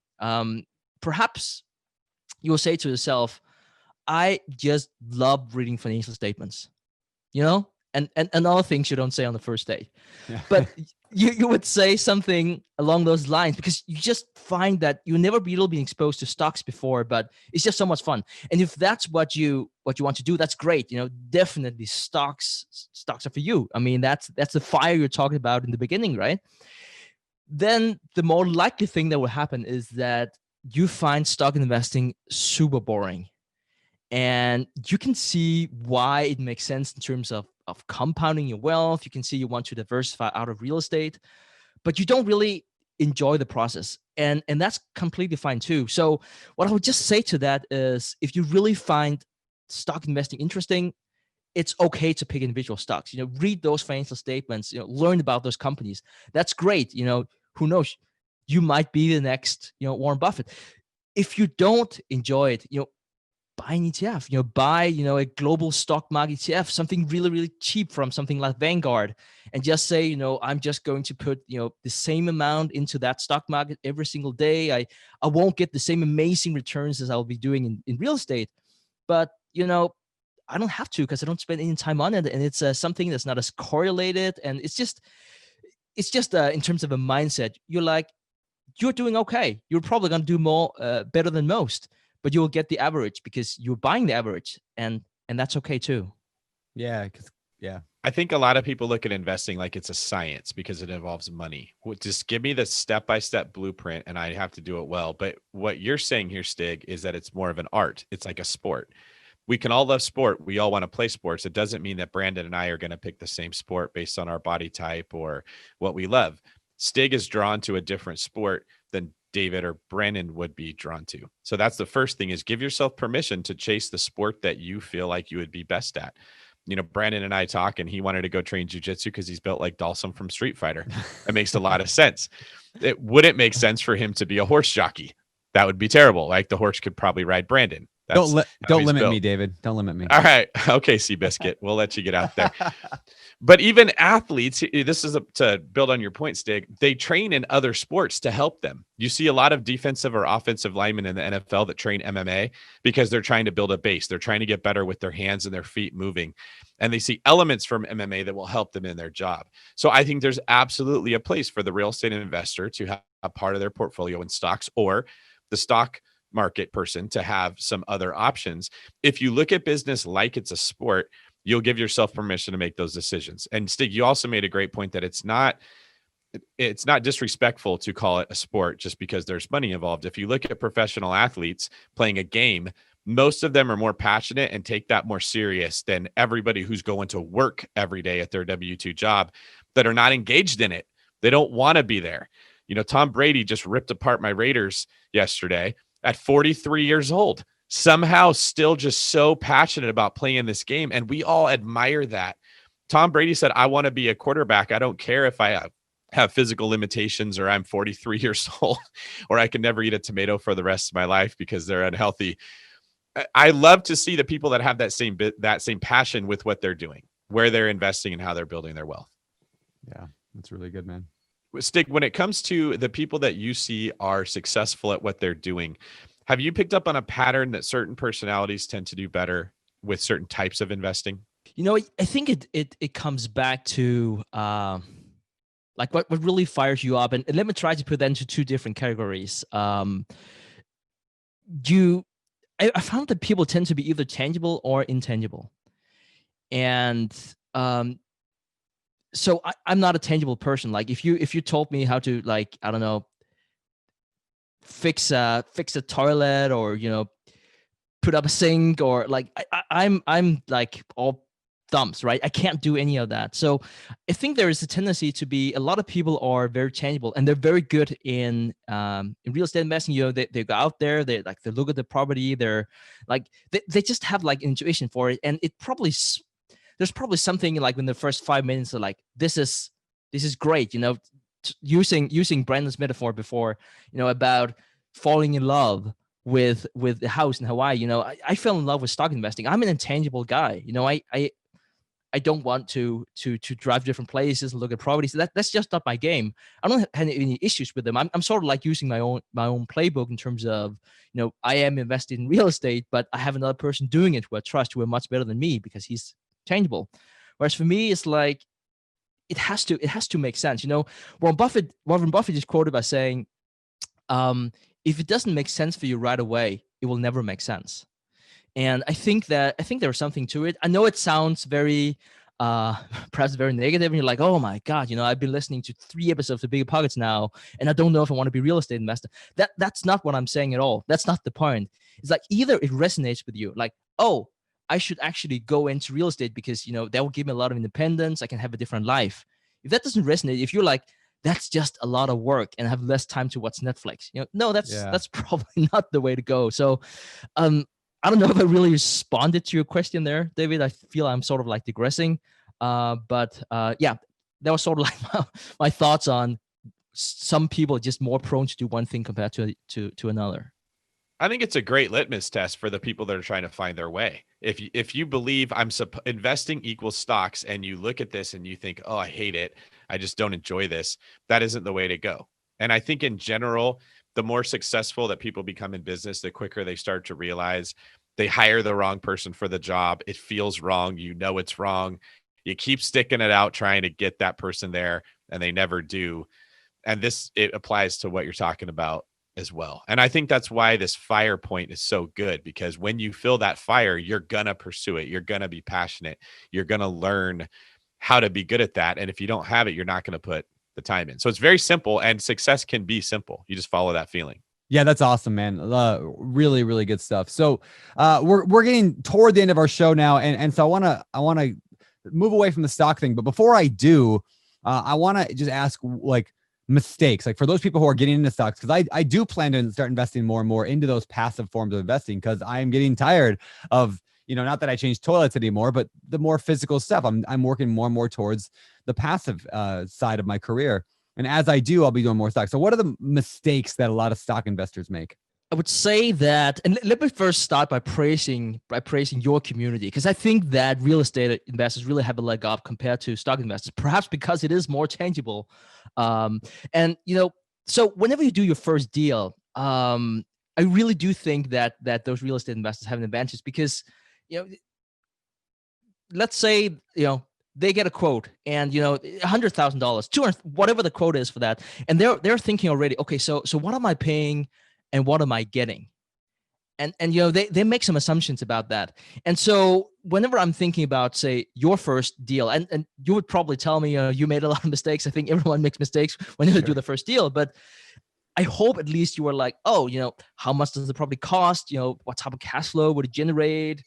Perhaps you'll say to yourself, I just love reading financial statements, and other things you don't say on the first date. Yeah. But you would say something along those lines, because you just find that you'll never be able to be exposed to stocks before, but it's just so much fun. And if that's what you want to do, that's great. Definitely stocks are for you. I mean, that's the fire you're talking about in the beginning, right? Then the more likely thing that will happen is that you find stock investing super boring. And you can see why it makes sense in terms of compounding your wealth. You can see you want to diversify out of real estate, but you don't really enjoy the process. And that's completely fine too. So what I would just say to that is, if you really find stock investing interesting, it's okay to pick individual stocks. Read those financial statements, learn about those companies. That's great. Who knows? You might be the next, Warren Buffett. If you don't enjoy it, buy an ETF, buy, a global stock market ETF, something really, really cheap from something like Vanguard, and just say, I'm just going to put, the same amount into that stock market every single day. I won't get the same amazing returns as I'll be doing in real estate, but, I don't have to, because I don't spend any time on it. And it's something that's not as correlated. And it's just in terms of a mindset, you're doing okay. You're probably going to do more, better than most, but you'll get the average because you're buying the average, and that's okay too. Yeah. I think a lot of people look at investing like it's a science because it involves money. Just give me the step-by-step blueprint and I have to do it well. But what you're saying here, Stig, is that it's more of an art. It's like a sport. We can all love sport. We all want to play sports. It doesn't mean that Brandon and I are going to pick the same sport based on our body type or what we love. Stig is drawn to a different sport than David or Brandon would be drawn to. So that's the first thing, is give yourself permission to chase the sport that you feel like you would be best at. You know, Brandon and I talk, and he wanted to go train jujitsu because he's built like Dalsum from Street Fighter. It makes a lot of sense. It wouldn't make sense for him to be a horse jockey. That would be terrible. Like the horse could probably ride Brandon. Don't limit me, David. Don't limit me. All right. Okay, Seabiscuit. We'll let you get out there. But even athletes, this is to build on your point, Stig, they train in other sports to help them. You see a lot of defensive or offensive linemen in the NFL that train MMA because they're trying to build a base. They're trying to get better with their hands and their feet moving. And they see elements from MMA that will help them in their job. So I think there's absolutely a place for the real estate investor to have a part of their portfolio in stocks, or the stock market person to have some other options. If you look at business like it's a sport, you'll give yourself permission to make those decisions. And Stig, you also made a great point that it's not disrespectful to call it a sport just because there's money involved. If you look at professional athletes playing a game, most of them are more passionate and take that more serious than everybody who's going to work every day at their W-2 job that are not engaged in it. They don't want to be there. You know, Tom Brady just ripped apart my Raiders yesterday at 43 years old, somehow still just so passionate about playing this game. And we all admire that. Tom Brady said, I want to be a quarterback. I don't care if I have physical limitations or I'm 43 years old or I can never eat a tomato for the rest of my life because they're unhealthy. I love to see the people that have that same passion with what they're doing, where they're investing and how they're building their wealth. Yeah, that's really good, man. Stig, when it comes to the people that you see are successful at what they're doing, have you picked up on a pattern that certain personalities tend to do better with certain types of investing? You know, I think it comes back to like what really fires you up, and let me try to put that into two different categories. I found that people tend to be either tangible or intangible, and so I'm not a tangible person. Like if you told me how to, like, I don't know, fix a toilet, or, you know, put up a sink, or like I'm like all thumbs, right? I can't do any of that. So I think there is a tendency to be, a lot of people are very tangible and they're very good in real estate investing. You know, they go out there, they look at the property, they're like they just have like intuition for it, and there's probably something like in the first 5 minutes of like, this is great, you know, using Brandon's metaphor before, you know, about falling in love with the house in Hawaii. You know, I fell in love with stock investing. I'm an intangible guy. You know, I don't want to drive different places and look at properties. That's just not my game. I don't have any issues with them. I'm sort of like using my own playbook in terms of, you know, I am invested in real estate, but I have another person doing it who I trust, who are much better than me because he's tangible. Whereas for me, it's like it has to make sense. You know, Warren Buffett is quoted by saying, if it doesn't make sense for you right away, it will never make sense. And I think there's something to it. I know it sounds very perhaps very negative, and you're like, oh my God, you know, I've been listening to 3 episodes of BiggerPockets now, and I don't know if I want to be a real estate investor. That's not what I'm saying at all. That's not the point. It's like, either it resonates with you, like, oh, I should actually go into real estate because, you know, that will give me a lot of independence. I can have a different life. If that doesn't resonate, if you're like, that's just a lot of work and I have less time to watch Netflix, you know, no, that's probably not the way to go. So, I don't know if I really responded to your question there, David. I feel I'm sort of like digressing, but yeah, that was sort of like my thoughts on some people just more prone to do one thing compared to another. I think it's a great litmus test for the people that are trying to find their way. If you believe investing equals stocks, and you look at this and you think, oh, I hate it, I just don't enjoy this, that isn't the way to go. And I think in general, the more successful that people become in business, the quicker they start to realize they hire the wrong person for the job. It feels wrong. You know it's wrong. You keep sticking it out, trying to get that person there, and they never do. And it applies to what you're talking about as well. And I think that's why this fire point is so good, because when you feel that fire, you're going to pursue it. You're going to be passionate. You're going to learn how to be good at that. And if you don't have it, you're not going to put the time in. So it's very simple, and success can be simple. You just follow that feeling. Yeah, that's awesome, man. Really, really good stuff. So we're getting toward the end of our show now, and so I wanna move away from the stock thing. But before I do, I want to just ask, like, mistakes, like for those people who are getting into stocks, because I do plan to start investing more and more into those passive forms of investing, because I am getting tired of, not that I change toilets anymore, but the more physical stuff. I'm working more and more towards the passive side of my career. And as I do, I'll be doing more stocks. So what are the mistakes that a lot of stock investors make? I would say that, and let me first start by praising your community, because I think that real estate investors really have a leg up compared to stock investors, perhaps because it is more tangible. And so whenever you do your first deal, I really do think that those real estate investors have an advantage, because let's say they get a quote, and $100,000, 200, whatever the quote is for that, and they're thinking already, okay, so what am I paying and what am I getting? And they make some assumptions about that. And so whenever I'm thinking about, say, your first deal, and you would probably tell me you made a lot of mistakes. I think everyone makes mistakes when they do the first deal, but I hope at least you were like, oh, how much does the property cost? What type of cash flow would it generate?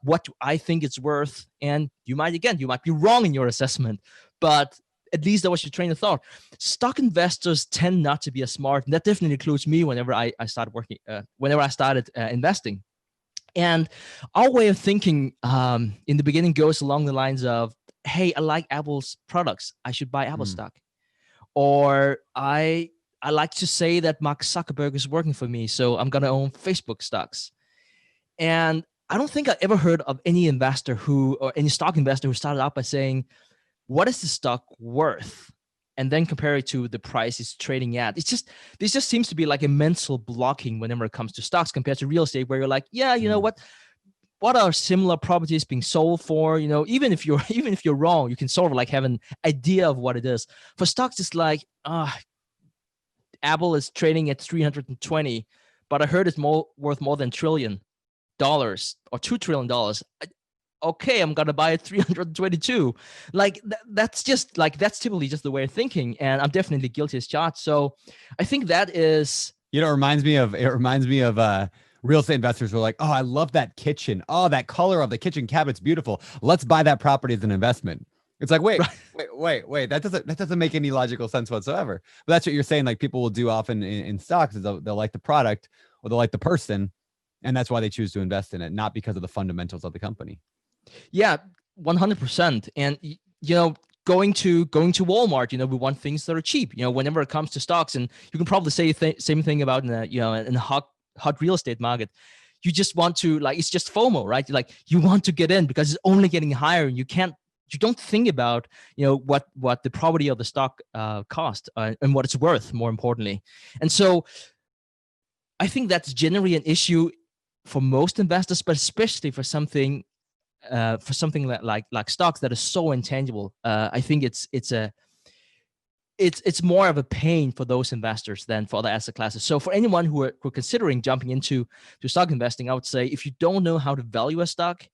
What do I think it's worth? And you might be wrong in your assessment, but at least that was your train of thought. Stock investors tend not to be as smart, and that definitely includes me whenever I started working, whenever I started investing. And our way of thinking in the beginning goes along the lines of, hey, I like Apple's products, I should buy Apple stock. Or I like to say that Mark Zuckerberg is working for me, so I'm going to own Facebook stocks. And I don't think I ever heard of any investor or any stock investor who started out by saying, what is the stock worth? And then compare it to the price it's trading at. This just seems to be like a mental blocking whenever it comes to stocks compared to real estate, where you're like, yeah, you know what are similar properties being sold for? Even if you're wrong, you can sort of like have an idea of what it is. For stocks, it's like, Apple is trading at 320, but I heard it's worth more than $1 trillion or $2 trillion. Okay, I'm gonna buy it 322. Like that's typically just the way of thinking, and I'm definitely guilty as charged. So I think that is, it reminds me of real estate investors who are like, oh, I love that kitchen. Oh, that color of the kitchen cabinet's beautiful. Let's buy that property as an investment. It's like, wait. That doesn't make any logical sense whatsoever. But that's what you're saying. Like, people will do often in stocks is they'll like the product or they'll like the person, and that's why they choose to invest in it, not because of the fundamentals of the company. Yeah, 100%. And going to Walmart, we want things that are cheap. Whenever it comes to stocks, and you can probably say same thing about in a hot real estate market. You just want to, like, it's just FOMO, right? Like, you want to get in because it's only getting higher, and you don't think about what the property of the stock cost and what it's worth, more importantly. And so I think that's generally an issue for most investors, but especially for something like stocks that are so intangible. I think it's more of a pain for those investors than for other asset classes. So for anyone who are considering jumping into stock investing, I would say, if you don't know how to value a stock,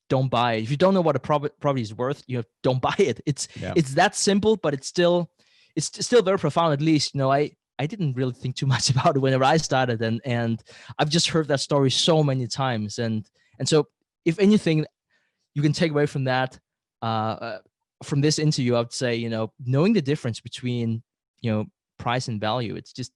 don't buy it. If you don't know what a property is worth, don't buy it. It's that simple, but it's still very profound. At least, I didn't really think too much about it whenever I started, and I've just heard that story so many times. And so, if anything you can take away from that, from this interview, I would say, knowing the difference between, price and value, it's just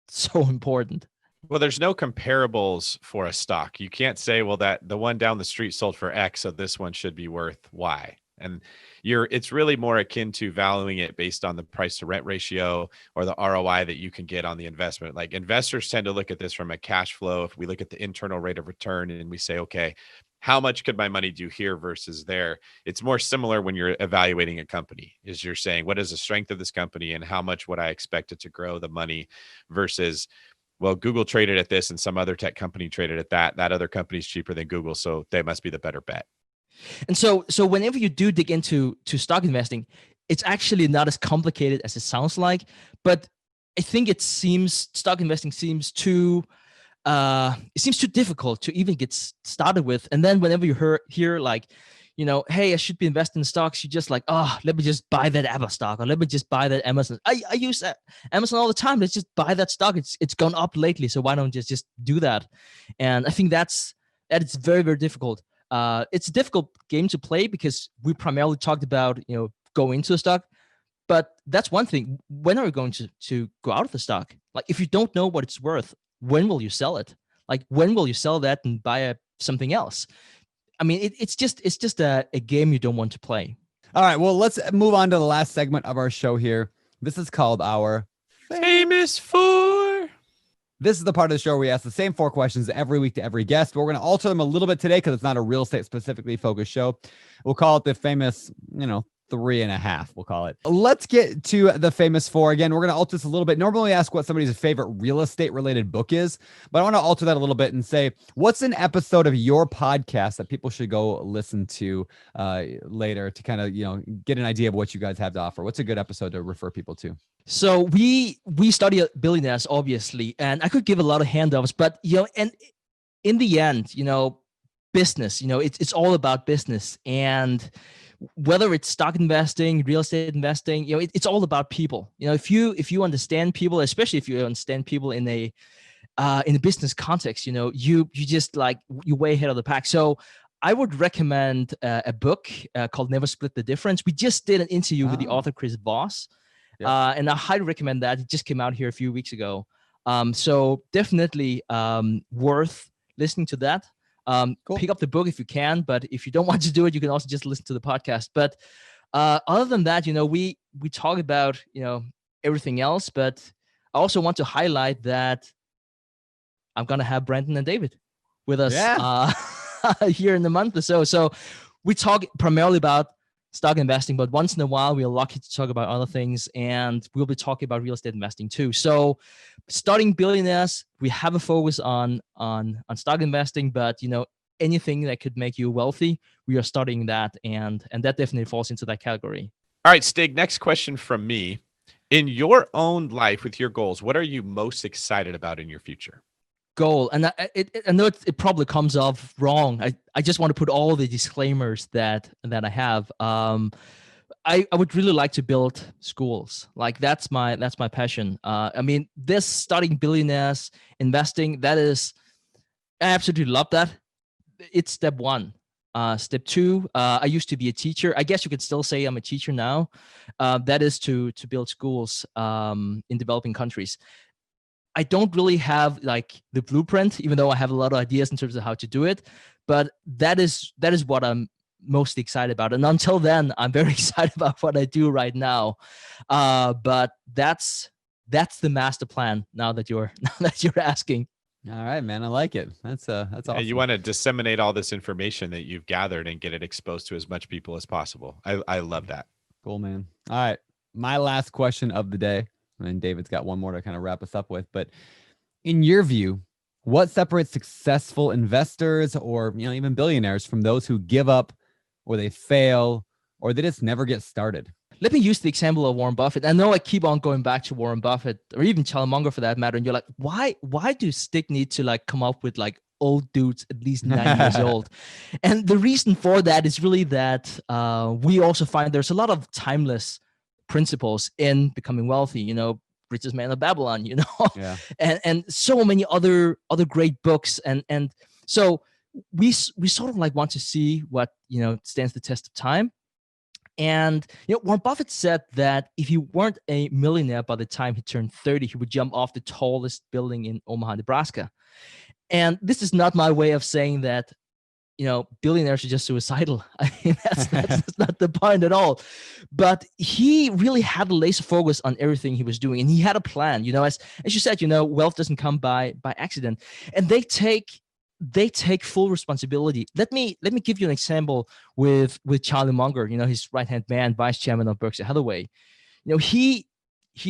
so important. Well, there's no comparables for a stock. You can't say, well, that the one down the street sold for X, so this one should be worth Y. And it's really more akin to valuing it based on the price to rent ratio or the ROI that you can get on the investment. Like, investors tend to look at this from a cash flow. If we look at the internal rate of return and we say, okay, how much could my money do here versus there? It's more similar when you're evaluating a company, is you're saying, what is the strength of this company and how much would I expect it to grow the money versus, well, Google traded at this and some other tech company traded at that. That other company's cheaper than Google, so they must be the better bet. And so whenever you do dig into stock investing, it's actually not as complicated as it sounds like. But I think stock investing seems too difficult to even get started with. And then whenever you hear like, hey, I should be investing in stocks. You're just like, oh, let me just buy that Apple stock, or let me just buy that Amazon. I use Amazon all the time. Let's just buy that stock. It's gone up lately, so why don't just do that? And I think that it's very, very difficult. It's a difficult game to play because we primarily talked about go into a stock, but that's one thing. When are you going to go out of the stock? Like, if you don't know what it's worth, when will you sell it? Like, when will you sell that and buy something else? I mean, it's just a game you don't want to play. All right, well, let's move on to the last segment of our show here. This is called our Famous Four. This is the part of the show where we ask the same 4 questions every week to every guest, but we're going to alter them a little bit today because it's not a real estate specifically focused show. We'll call it the famous, 3.5, we'll call it. Let's get to the famous 4. Again, we're going to alter this a little bit. Normally we ask what somebody's favorite real estate related book is, but I want to alter that a little bit and say, what's an episode of your podcast that people should go listen to later to kind of, get an idea of what you guys have to offer? What's a good episode to refer people to? So we study billionaires, obviously, and I could give a lot of handouts, but, and in the end, business, it's all about business. And whether it's stock investing, real estate investing, it's all about people. If you understand people, especially if you understand people in a business context, you just like, you're way ahead of the pack. So I would recommend a book called Never Split the Difference. We just did an interview with the author Chris Voss, and I highly recommend that. It just came out here a few weeks ago. So definitely worth listening to that. Cool. Pick up the book if you can, but if you don't want to do it, you can also just listen to the podcast. But other than that, we talk about everything else, but I also want to highlight that I'm gonna have Brandon and David with us here in a month or so. So we talk primarily about stock investing, but once in a while we're lucky to talk about other things, and we'll be talking about real estate investing too. So starting billionaires, we have a focus on stock investing, but anything that could make you wealthy, we are studying that, and that definitely falls into that category. All right, Stig, next question from me. In your own life with your goals, what are you most excited about in your future? Goal, and I know it probably comes off wrong. I just want to put all the disclaimers that I have. I would really like to build schools. Like that's my passion. I mean, this studying billionaires, investing, I absolutely love that. It's step 1. Step 2, I used to be a teacher. I guess you could still say I'm a teacher now. That is to build schools in developing countries. I don't really have like the blueprint, even though I have a lot of ideas in terms of how to do it. But that is what I'm most excited about. And until then, I'm very excited about what I do right now. But that's the master plan. Now that you're asking. All right, man. I like it. That's awesome. And you want to disseminate all this information that you've gathered and get it exposed to as much people as possible. I love that. Cool, man. All right. My last question of the day. And David's got one more to kind of wrap us up with. But in your view, what separates successful investors or even billionaires from those who give up or they fail or they just never get started? Let me use the example of Warren Buffett. I know I keep on going back to Warren Buffett or even Charlie Munger for that matter. And you're like, why do Stig need to like come up with like old dudes at least 9 years old? And the reason for that is really that we also find there's a lot of timeless principles in becoming wealthy, Richest Man of Babylon, and so many other great books. And so we sort of like want to see what, stands the test of time. And, Warren Buffett said that if he weren't a millionaire by the time he turned 30, he would jump off the tallest building in Omaha, Nebraska. And this is not my way of saying that, billionaires are just suicidal. I mean, that's not the point at all. But he really had a laser focus on everything he was doing, and he had a plan. As you said, wealth doesn't come by accident, and they take full responsibility. Let me give you an example with Charlie Munger. His right hand man, vice chairman of Berkshire Hathaway. He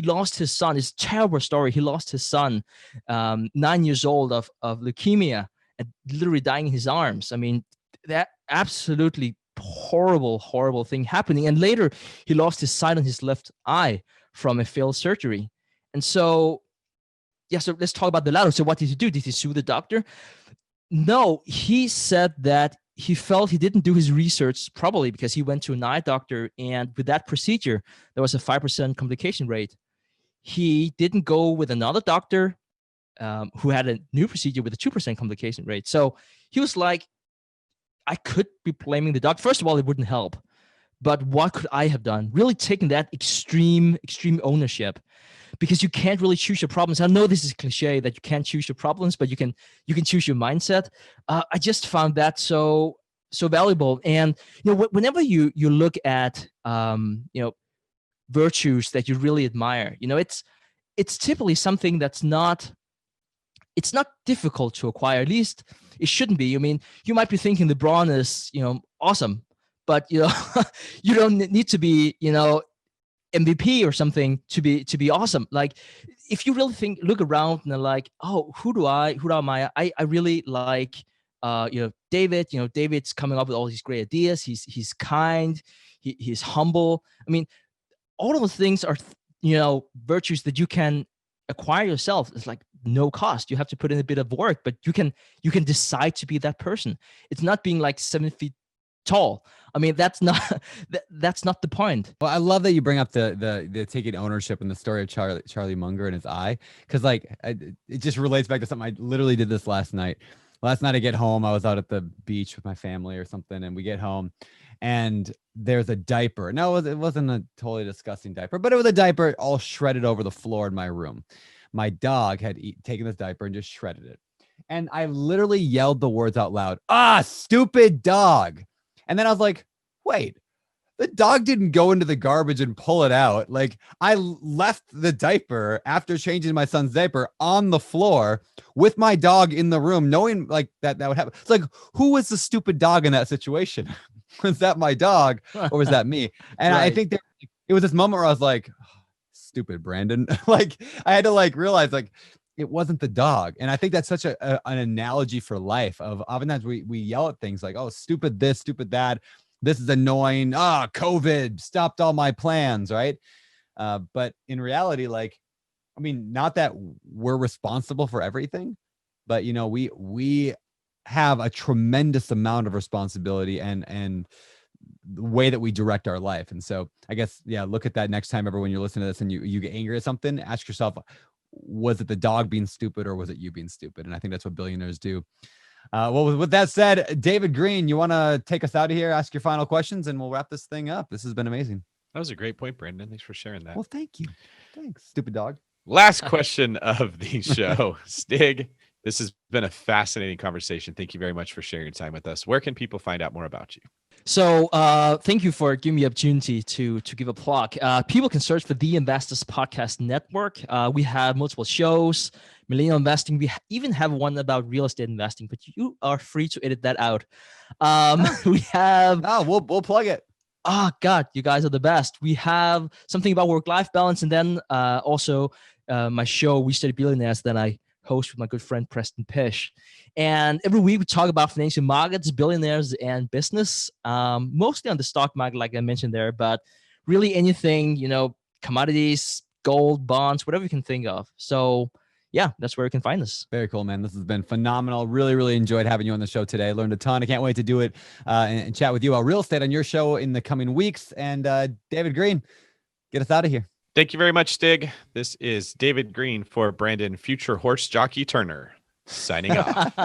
lost his son. It's a terrible story. He lost his son, 9 years old of leukemia, and literally dying in his arms. I mean, that absolutely horrible thing happening. And later, he lost his sight on his left eye from a failed surgery. And so, so let's talk about the latter. So what did he do? Did he sue the doctor? No, he said that he felt he didn't do his research probably because he went to an eye doctor, and with that procedure, there was a 5% complication rate. He didn't go with another doctor who had a new procedure with a 2% complication rate. So he was like, I could be blaming the doctor. First of all, it wouldn't help. But what could I have done? Really taking that extreme ownership, because you can't really choose your problems. I know this is cliche that you can't choose your problems, but you can choose your mindset. I just found that so valuable. And whenever you look at virtues that you really admire, it's typically something that's not difficult to acquire. At least it shouldn't be. I mean, you might be thinking LeBron is awesome, but you don't need to be MVP or something to be awesome. Like, if you really look around and like, oh, who do I admire? I really like David. David's coming up with all these great ideas. He's kind. He's humble. I mean, all of those things are virtues that you can acquire yourself. It's like no cost. You have to put in a bit of work, but you can decide to be that person. It's not being like 7 feet tall. I mean, that's not the point. Well, I love that you bring up the taking ownership and the story of Charlie Munger and his eye, because it just relates back to something I literally did this last night. Last night I get home, I was out at the beach with my family or something, and we get home and there's a diaper. No, it wasn't a totally disgusting diaper, but it was a diaper all shredded over the floor in my room. My dog had taken this diaper and just shredded it. And I literally yelled the words out loud, stupid dog. And then I was like, wait, the dog didn't go into the garbage and pull it out. Like, I left the diaper after changing my son's diaper on the floor with my dog in the room, knowing like that would happen. It's like, who was the stupid dog in that situation? Was that my dog or was that me? And right. I think it was this moment where I was like, stupid Brandon. Like, I had to realize it wasn't the dog. And I think that's such an analogy for life. Of oftentimes we yell at things like, oh, stupid this, stupid that. This is annoying. COVID stopped all my plans, right? But in reality, not that we're responsible for everything, but we have a tremendous amount of responsibility and the way that we direct our life. And so I guess, look at that next time ever when you're listening to this and you get angry at something, ask yourself, was it the dog being stupid or was it you being stupid? And I think that's what billionaires do. Well, with that said, David Green, you want to take us out of here, ask your final questions, and we'll wrap this thing up. This has been amazing. That was a great point, Brandon. Thanks for sharing that. Well, thank you. Thanks, stupid dog. Last question of the show. Stig, this has been a fascinating conversation. Thank you very much for sharing your time with us. Where can people find out more about you? So thank you for giving me the opportunity to give a plug. People can search for The Investors Podcast Network. We have multiple shows, millennial investing. We even have one about real estate investing, but you are free to edit that out. We have... we'll plug it. Oh, God, you guys are the best. We have something about work-life balance, and then also my show, We Study Billionaires, that I host with my good friend Preston Pish. And every week we talk about financial markets, billionaires, and business, mostly on the stock market, like I mentioned there, but really anything, commodities, gold, bonds, whatever you can think of. So yeah, that's where you can find us. Very cool, man. This has been phenomenal. Really, really enjoyed having you on the show today. Learned a ton. I can't wait to do it and chat with you about real estate on your show in the coming weeks. And David Green, get us out of here. Thank you very much, Stig. This is David Green for Brandon, future horse jockey Turner, signing off.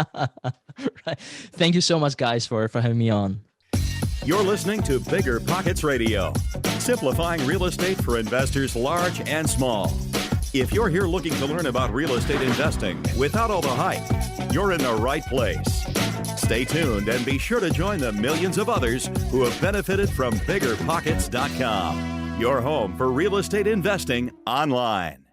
Right. Thank you so much, guys, for having me on. You're listening to BiggerPockets Radio, simplifying real estate for investors large and small. If you're here looking to learn about real estate investing without all the hype, you're in the right place. Stay tuned and be sure to join the millions of others who have benefited from BiggerPockets.com, your home for real estate investing online.